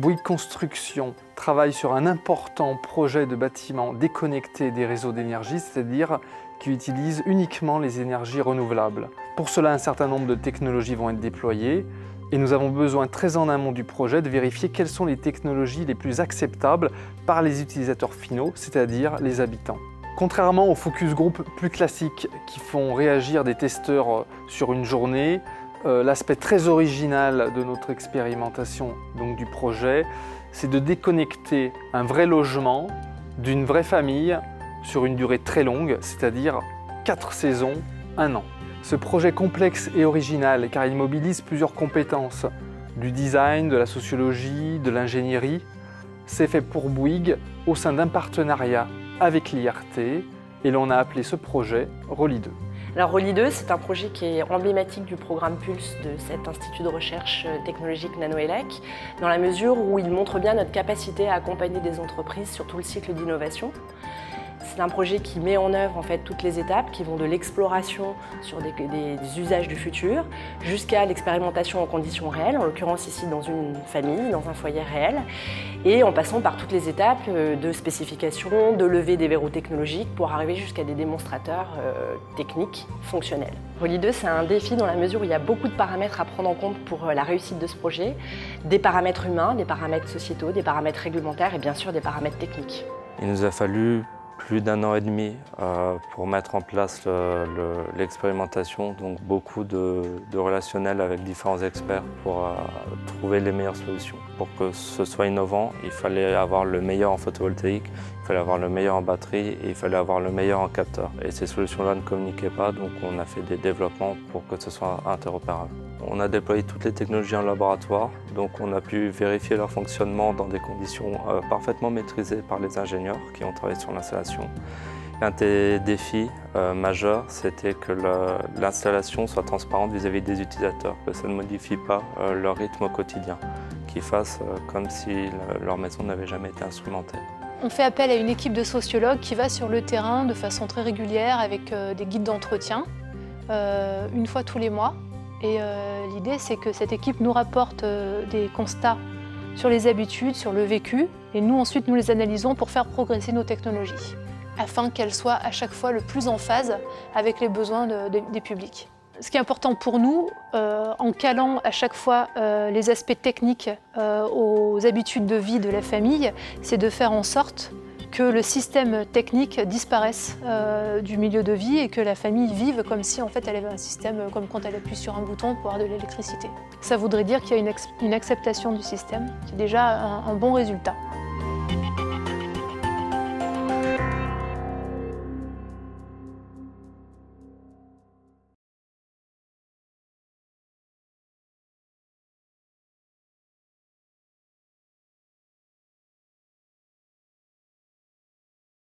Bouygues Construction travaille sur un important projet de bâtiment déconnecté des réseaux d'énergie, c'est-à-dire qui utilise uniquement les énergies renouvelables. Pour cela, un certain nombre de technologies vont être déployées et nous avons besoin très en amont du projet de vérifier quelles sont les technologies les plus acceptables par les utilisateurs finaux, c'est-à-dire les habitants. Contrairement aux focus group plus classiques qui font réagir des testeurs sur une journée, l'aspect très original de notre expérimentation, donc du projet, c'est de déconnecter un vrai logement d'une vraie famille sur une durée très longue, c'est-à-dire 4 saisons, 1 an. Ce projet complexe et original, car il mobilise plusieurs compétences, du design, de la sociologie, de l'ingénierie, c'est fait pour Bouygues au sein d'un partenariat avec l'IRT et l'on a appelé ce projet ROLI 2. Alors ROLI 2, c'est un projet qui est emblématique du programme Pulse de cet institut de recherche technologique Nano-ELAC, dans la mesure où il montre bien notre capacité à accompagner des entreprises sur tout le cycle d'innovation. C'est un projet qui met en œuvre en fait toutes les étapes qui vont de l'exploration sur des usages du futur jusqu'à l'expérimentation en conditions réelles, en l'occurrence ici dans une famille, dans un foyer réel, et en passant par toutes les étapes de spécification, de levée des verrous technologiques pour arriver jusqu'à des démonstrateurs techniques fonctionnels. ROLI 2, c'est un défi dans la mesure où il y a beaucoup de paramètres à prendre en compte pour la réussite de ce projet, des paramètres humains, des paramètres sociétaux, des paramètres réglementaires et bien sûr des paramètres techniques. Il nous a fallu plus d'1 an et demi pour mettre en place l'expérimentation, donc beaucoup de relationnel avec différents experts pour trouver les meilleures solutions. Pour que ce soit innovant, il fallait avoir le meilleur en photovoltaïque, il fallait avoir le meilleur en batterie et il fallait avoir le meilleur en capteur. Et ces solutions-là ne communiquaient pas, donc on a fait des développements pour que ce soit interopérable. On a déployé toutes les technologies en laboratoire, donc on a pu vérifier leur fonctionnement dans des conditions parfaitement maîtrisées par les ingénieurs qui ont travaillé sur l'installation. Un des défis majeurs, c'était que l'installation soit transparente vis-à-vis des utilisateurs, que ça ne modifie pas leur rythme au quotidien, qu'ils fassent comme si leur maison n'avait jamais été instrumentée. On fait appel à une équipe de sociologues qui va sur le terrain de façon très régulière avec des guides d'entretien, une fois tous les mois. Et l'idée, c'est que cette équipe nous rapporte des constats sur les habitudes, sur le vécu, et nous, ensuite, nous les analysons pour faire progresser nos technologies, afin qu'elles soient à chaque fois le plus en phase avec les besoins des publics. Ce qui est important pour nous, en calant à chaque fois les aspects techniques aux habitudes de vie de la famille, c'est de faire en sorte que le système technique disparaisse du milieu de vie et que la famille vive comme si en fait elle avait un système comme quand elle appuie sur un bouton pour avoir de l'électricité. Ça voudrait dire qu'il y a une acceptation du système, qui est déjà un bon résultat.